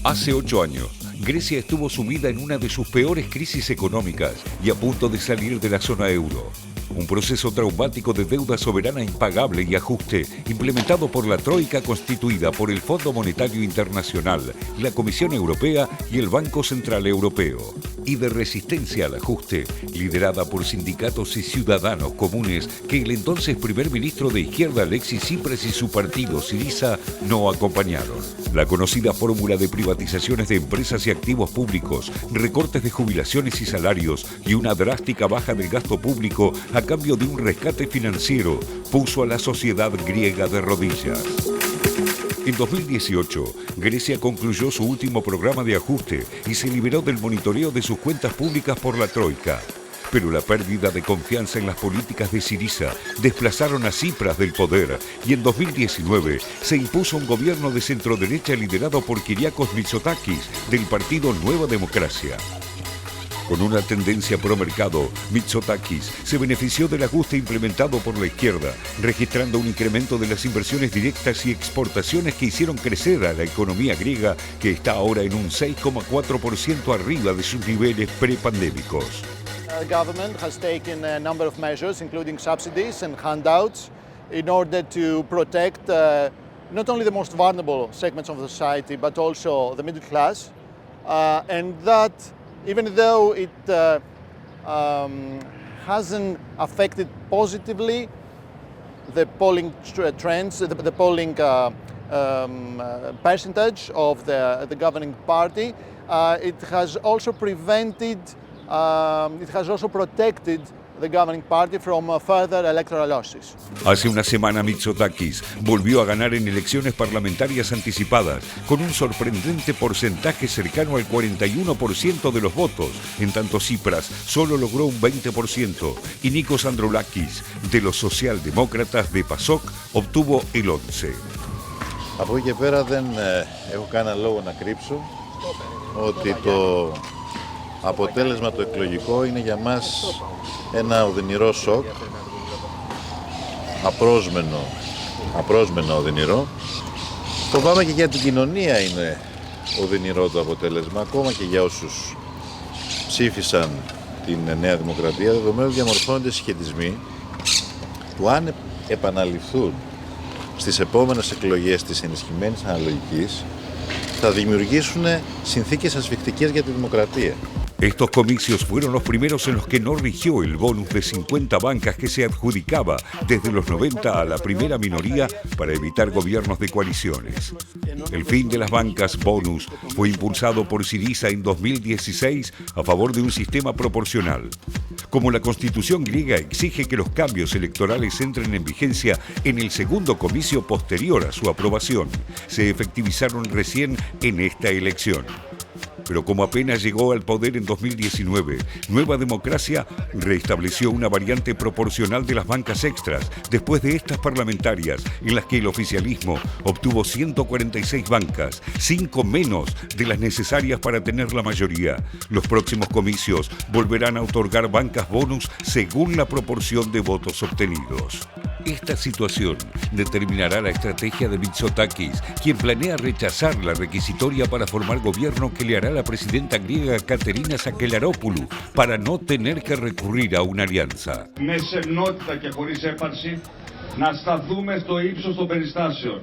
Hace 8 años, Grecia estuvo sumida en una de sus peores crisis económicas y a punto de salir de la zona euro. Un proceso traumático de deuda soberana impagable y ajuste implementado por la Troika constituida por el Fondo Monetario Internacional, la Comisión Europea y el Banco Central Europeo. Y de resistencia al ajuste, liderada por sindicatos y ciudadanos comunes que el entonces primer ministro de izquierda Alexis Tsipras y su partido Syriza no acompañaron. La conocida fórmula de privatizaciones de empresas y activos públicos, recortes de jubilaciones y salarios y una drástica baja del gasto público a cambio de un rescate financiero puso a la sociedad griega de rodillas. En 2018, Grecia concluyó su último programa de ajuste y se liberó del monitoreo de sus cuentas públicas por la Troika. Pero la pérdida de confianza en las políticas de Syriza desplazaron a Tsipras del poder y en 2019 se impuso un gobierno de centroderecha liderado por Kyriakos Mitsotakis del partido Nueva Democracia. Con una tendencia pro-mercado, Mitsotakis se benefició del ajuste implementado por la izquierda, registrando un incremento de las inversiones directas y exportaciones que hicieron crecer a la economía griega, que está ahora en un 6,4% arriba de sus niveles prepandémicos. The government has taken a number of measures, including subsidies and handouts, in order to protect not only the most vulnerable segments of the society, but also the middle class, and that even though it hasn't affected positively the polling trends, the polling percentage of the governing party, it has also protected the governing party from further electoral losses. Hace una semana Mitsotakis volvió a ganar en elecciones parlamentarias anticipadas con un sorprendente porcentaje cercano al 41% de los votos, en tanto Tsipras solo logró un 20% y Nikos Androulakis de los socialdemócratas de PASOK obtuvo el 11%. Από εκεί και πέρα δεν έχω κανένα λόγο να κρύψω ότι το αποτέλεσμα το εκλογικό είναι για μας ένα οδυνηρό σοκ, απρόσμενο οδυνηρό. Φοβάμαι και για την κοινωνία είναι οδυνηρό το αποτέλεσμα, ακόμα και για όσους ψήφισαν την Νέα Δημοκρατία, δεδομένου διαμορφώνονται συσχετισμοί που αν επαναληφθούν στις επόμενες εκλογές της ενισχυμένης αναλογικής θα δημιουργήσουν συνθήκες ασφικτικές για τη δημοκρατία. Estos comicios fueron los primeros en los que no rigió el bonus de 50 bancas que se adjudicaba desde los 90 a la primera minoría para evitar gobiernos de coaliciones. El fin de las bancas bonus fue impulsado por Syriza en 2016 a favor de un sistema proporcional. Como la Constitución griega exige que los cambios electorales entren en vigencia en el segundo comicio posterior a su aprobación, se efectivizaron recién en esta elección. Pero como apenas llegó al poder en 2019, Nueva Democracia restableció una variante proporcional de las bancas extras después de estas parlamentarias en las que el oficialismo obtuvo 146 bancas, 5 menos de las necesarias para tener la mayoría. Los próximos comicios volverán a otorgar bancas bonus según la proporción de votos obtenidos. Esta situación determinará la estrategia de Mitsotakis, quien planea rechazar la requisitoria para formar gobierno que le hará la presidenta griega Katerina Sakelaropoulou para no tener que recurrir a una alianza. Με σεμνότητα και χωρίς έπαρση να σταθούμε στο ύψος των περιστάσεων.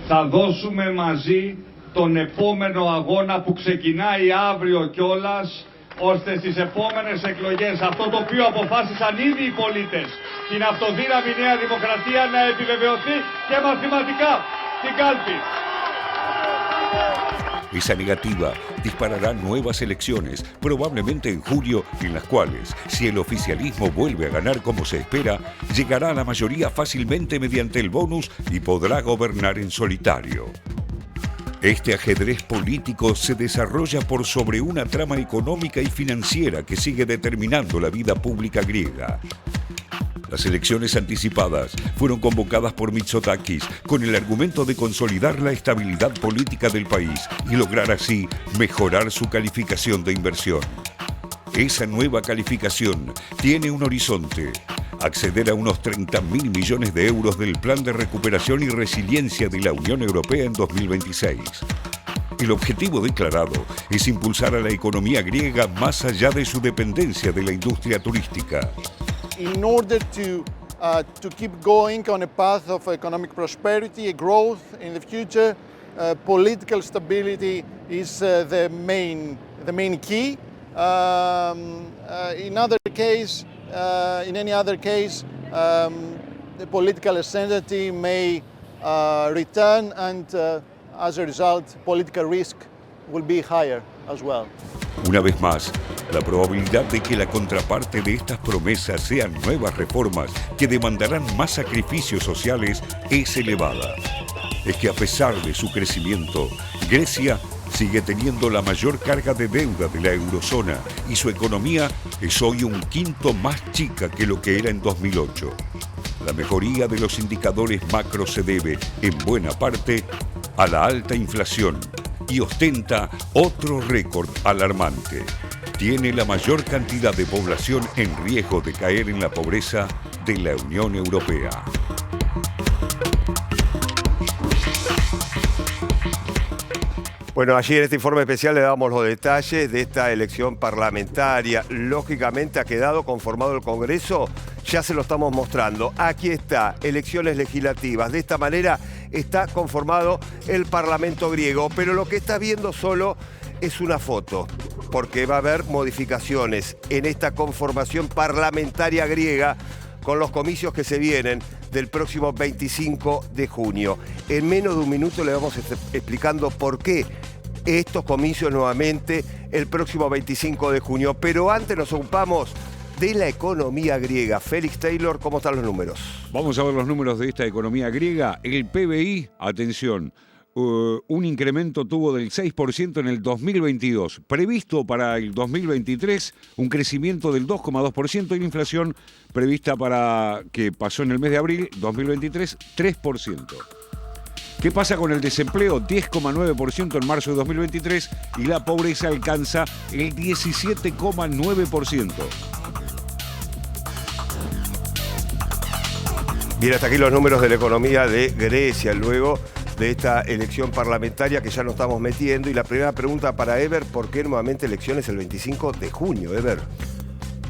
Θα δώσουμε μαζί τον επόμενο αγώνα που ξεκινάει αύριο κιόλας, ώστε στις επόμενες εκλογές αυτό το οποίο αποφάσισαν ήδη οι πολίτες, την αυτοδύναμη Νέα Δημοκρατία, να επιβεβαιωθεί και μαθηματικά στην κάλπη. Esa negativa disparará nuevas elecciones, probablemente en julio, en las cuales, si el oficialismo vuelve a ganar como se espera, llegará a la mayoría fácilmente mediante el bonus y podrá gobernar en solitario. Este ajedrez político se desarrolla por sobre una trama económica y financiera que sigue determinando la vida pública griega. Las elecciones anticipadas fueron convocadas por Mitsotakis con el argumento de consolidar la estabilidad política del país y lograr así mejorar su calificación de inversión. Esa nueva calificación tiene un horizonte: acceder a unos 30.000 millones de euros del Plan de Recuperación y Resiliencia de la Unión Europea en 2026. El objetivo declarado es impulsar a la economía griega más allá de su dependencia de la industria turística. In order to keep going on a path of economic prosperity, growth in the future, political stability is the main key. In any other case, the political uncertainty may return, and as a result, political risk will be higher as well. Una vez más, la probabilidad de que la contraparte de estas promesas sean nuevas reformas que demandarán más sacrificios sociales es elevada. Es que a pesar de su crecimiento, Grecia sigue teniendo la mayor carga de deuda de la eurozona y su economía es hoy un quinto más chica que lo que era en 2008. La mejoría de los indicadores macro se debe, en buena parte, a la alta inflación y ostenta otro récord alarmante. Tiene la mayor cantidad de población en riesgo de caer en la pobreza de la Unión Europea. Bueno, allí en este informe especial le damos los detalles de esta elección parlamentaria. Lógicamente ha quedado conformado el Congreso, ya se lo estamos mostrando. Aquí está, elecciones legislativas. De esta manera está conformado el Parlamento griego, pero lo que está viendo solo es una foto, porque va a haber modificaciones en esta conformación parlamentaria griega con los comicios que se vienen del próximo 25 de junio. En menos de un minuto le vamos explicando por qué estos comicios nuevamente el próximo 25 de junio. Pero antes nos ocupamos de la economía griega. Félix Taylor, ¿cómo están los números? Vamos a ver los números de esta economía griega. El PBI, atención, un incremento tuvo del 6% en el 2022. Previsto para el 2023, un crecimiento del 2,2%, y la inflación prevista para que pasó en el mes de abril 2023, 3%. ¿Qué pasa con el desempleo? 10,9% en marzo de 2023 y la pobreza alcanza el 17,9%. Bien, hasta aquí los números de la economía de Grecia, luego de esta elección parlamentaria que ya nos estamos metiendo. Y la primera pregunta para Ever: ¿por qué nuevamente elecciones el 25 de junio, Ever?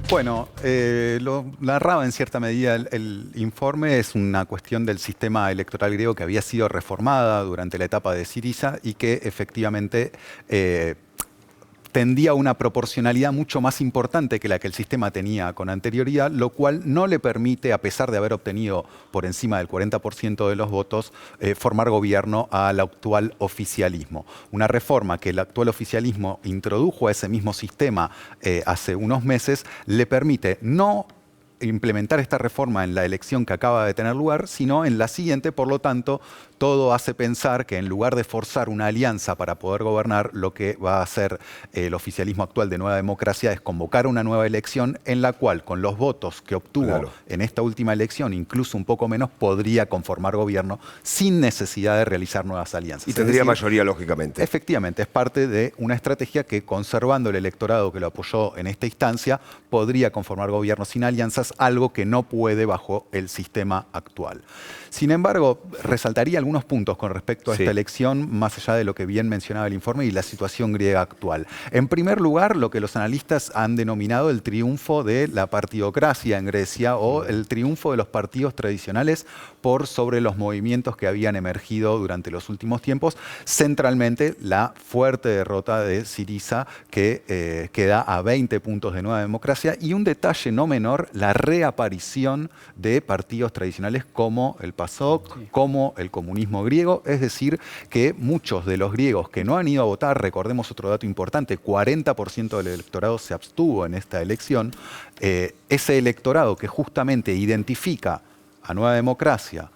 Bueno, lo narraba en cierta medida el informe. Es una cuestión del sistema electoral griego que había sido reformada durante la etapa de Syriza y que efectivamente tendía a una proporcionalidad mucho más importante que la que el sistema tenía con anterioridad, lo cual no le permite, a pesar de haber obtenido por encima del 40% de los votos, formar gobierno al actual oficialismo. Una reforma que el actual oficialismo introdujo a ese mismo sistema hace unos meses le permite no implementar esta reforma en la elección que acaba de tener lugar, sino en la siguiente. Por lo tanto, todo hace pensar que en lugar de forzar una alianza para poder gobernar, lo que va a hacer el oficialismo actual de Nueva Democracia es convocar una nueva elección en la cual, con los votos que obtuvo en esta última elección, incluso un poco menos, podría conformar gobierno sin necesidad de realizar nuevas alianzas. Y tendría mayoría, lógicamente. Efectivamente, es parte de una estrategia que, conservando el electorado que lo apoyó en esta instancia, podría conformar gobierno sin alianzas, algo que no puede bajo el sistema actual. Sin embargo, resaltaría algunos puntos con respecto a esta elección, más allá de lo que bien mencionaba el informe y la situación griega actual. En primer lugar, lo que los analistas han denominado el triunfo de la partidocracia en Grecia, o el triunfo de los partidos tradicionales por sobre los movimientos que habían emergido durante los últimos tiempos, centralmente la fuerte derrota de Syriza, que queda a 20 puntos de Nueva Democracia, y un detalle no menor, la reaparición de partidos tradicionales como el PASOK, como el comunismo griego. Es decir, que muchos de los griegos que no han ido a votar, recordemos otro dato importante, 40% del electorado se abstuvo en esta elección, ese electorado que justamente identifica a Nueva Democracia,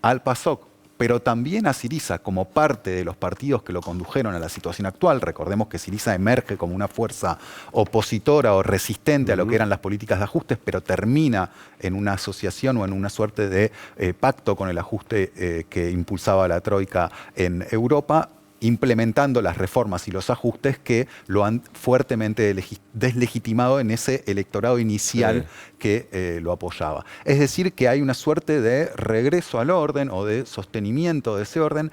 al PASOK, pero también a Syriza como parte de los partidos que lo condujeron a la situación actual. Recordemos que Syriza emerge como una fuerza opositora o resistente a lo que eran las políticas de ajustes, pero termina en una asociación o en una suerte de pacto con el ajuste que impulsaba la Troika en Europa. implementando las reformas y los ajustes que lo han fuertemente deslegitimado en ese electorado inicial que lo apoyaba. Es decir, que hay una suerte de regreso al orden o de sostenimiento de ese orden.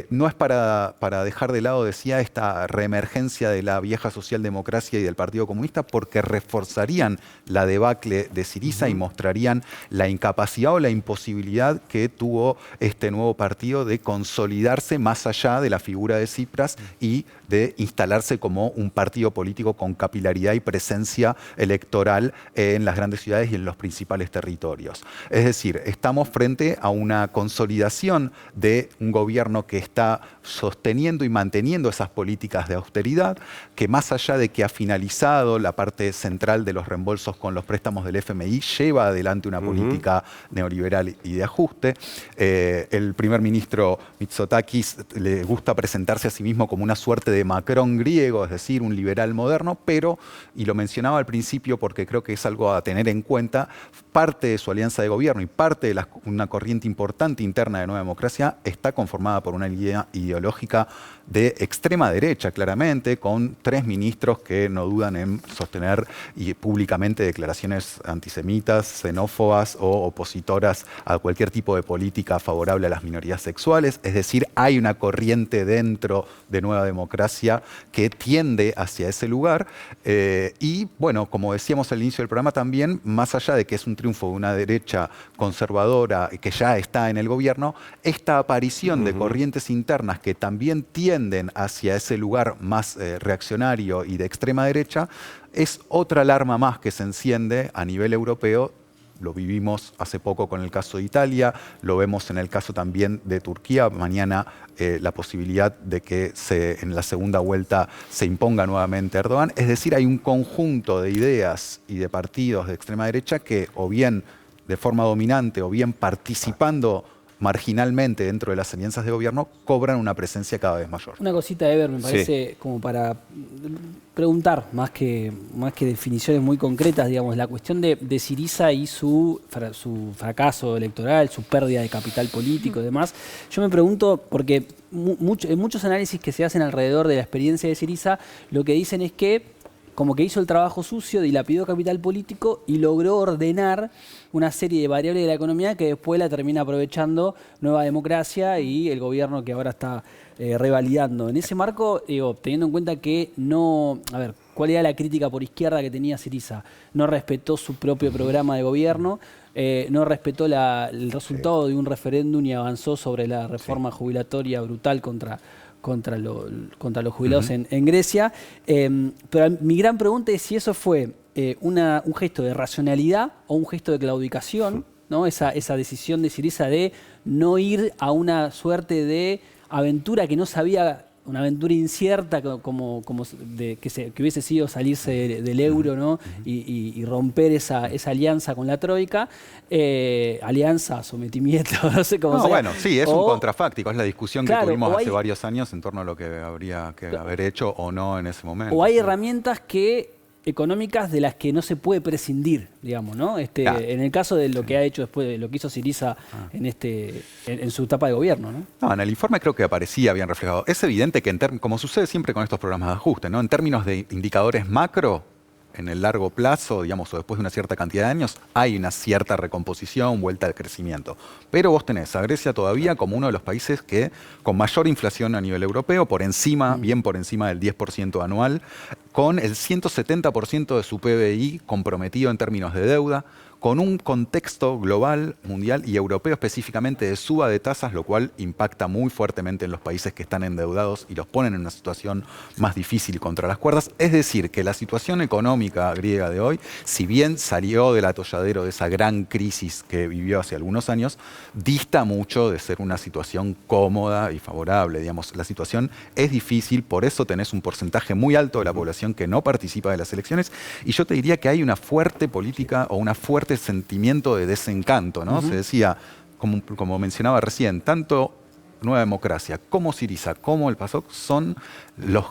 No es para dejar de lado, decía, esta reemergencia de la vieja socialdemocracia y del Partido Comunista, porque reforzarían la debacle de Syriza y mostrarían la incapacidad o la imposibilidad que tuvo este nuevo partido de consolidarse más allá de la figura de Tsipras y de instalarse como un partido político con capilaridad y presencia electoral en las grandes ciudades y en los principales territorios. Es decir, estamos frente a una consolidación de un gobierno que está sosteniendo y manteniendo esas políticas de austeridad, que más allá de que ha finalizado la parte central de los reembolsos con los préstamos del FMI, lleva adelante una política neoliberal y de ajuste. El primer ministro Mitsotakis le gusta presentarse a sí mismo como una suerte de Macron griego, es decir, un liberal moderno, pero, y lo mencionaba al principio porque creo que es algo a tener en cuenta, parte de su alianza de gobierno y parte de una corriente importante interna de Nueva Democracia está conformada por una línea ideológica de extrema derecha, claramente, con 3 ministros que no dudan en sostener públicamente declaraciones antisemitas, xenófobas o opositoras a cualquier tipo de política favorable a las minorías sexuales. Es decir, hay una corriente dentro de Nueva Democracia que tiende hacia ese lugar. Y, bueno, como decíamos al inicio del programa también, más allá de que es un triunfo de una derecha conservadora que ya está en el gobierno, esta aparición de corrientes internas que también tienden hacia ese lugar más reaccionario y de extrema derecha es otra alarma más que se enciende a nivel europeo. Lo vivimos hace poco con el caso de Italia, lo vemos en el caso también de Turquía. Mañana la posibilidad de que en la segunda vuelta se imponga nuevamente Erdogan. Es decir, hay un conjunto de ideas y de partidos de extrema derecha que o bien de forma dominante o bien participando marginalmente dentro de las alianzas de gobierno, cobran una presencia cada vez mayor. Una cosita, Ever, me parece como para preguntar, más que definiciones muy concretas, digamos, la cuestión de Syriza y su fracaso electoral, su pérdida de capital político y demás. Yo me pregunto, porque en muchos análisis que se hacen alrededor de la experiencia de Syriza, lo que dicen es que como que hizo el trabajo sucio, dilapidó capital político y logró ordenar una serie de variables de la economía que después la termina aprovechando Nueva Democracia y el gobierno que ahora está revalidando. En ese marco, teniendo en cuenta que no... A ver, ¿cuál era la crítica por izquierda que tenía Syriza? No respetó su propio programa de gobierno, no respetó el resultado de un referéndum y avanzó sobre la reforma jubilatoria brutal contra los jubilados en Grecia. Pero mi gran pregunta es si eso fue un gesto de racionalidad o un gesto de claudicación, ¿no? Esa decisión de Syriza de no ir a una suerte de aventura que no sabía, una aventura incierta que hubiese sido salirse del euro, ¿no? y romper esa alianza con la Troika, alianza, sometimiento, no sé cómo sea. Bueno, sí, es un contrafáctico, es la discusión que tuvimos hace varios años en torno a lo que habría que haber hecho o no en ese momento. O hay herramientas económicas de las que no se puede prescindir, digamos, ¿no? En el caso de lo que ha hecho después, de lo que hizo Syriza en su etapa de gobierno, ¿no? No, en el informe creo que aparecía bien reflejado. Es evidente que, como sucede siempre con estos programas de ajuste, ¿no? En términos de indicadores macro, en el largo plazo, digamos, o después de una cierta cantidad de años, hay una cierta recomposición, vuelta al crecimiento. Pero vos tenés a Grecia todavía como uno de los países que con mayor inflación a nivel europeo, por encima, bien por encima del 10% anual, con el 170% de su PBI comprometido en términos de deuda, con un contexto global, mundial y europeo específicamente de suba de tasas, lo cual impacta muy fuertemente en los países que están endeudados y los ponen en una situación más difícil contra las cuerdas. Es decir, que la situación económica griega de hoy, si bien salió del atolladero de esa gran crisis que vivió hace algunos años, dista mucho de ser una situación cómoda y favorable. Digamos, la situación es difícil, por eso tenés un porcentaje muy alto de la población que no participa de las elecciones, y yo te diría que hay una fuerte política o una fuerte sentimiento de desencanto, ¿no? Se decía, como mencionaba recién, tanto Nueva Democracia como Syriza como el PASOK son los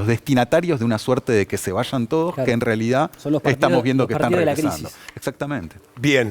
destinatarios de una suerte de que se vayan todos, que en realidad estamos viendo que están regresando. Exactamente. Bien.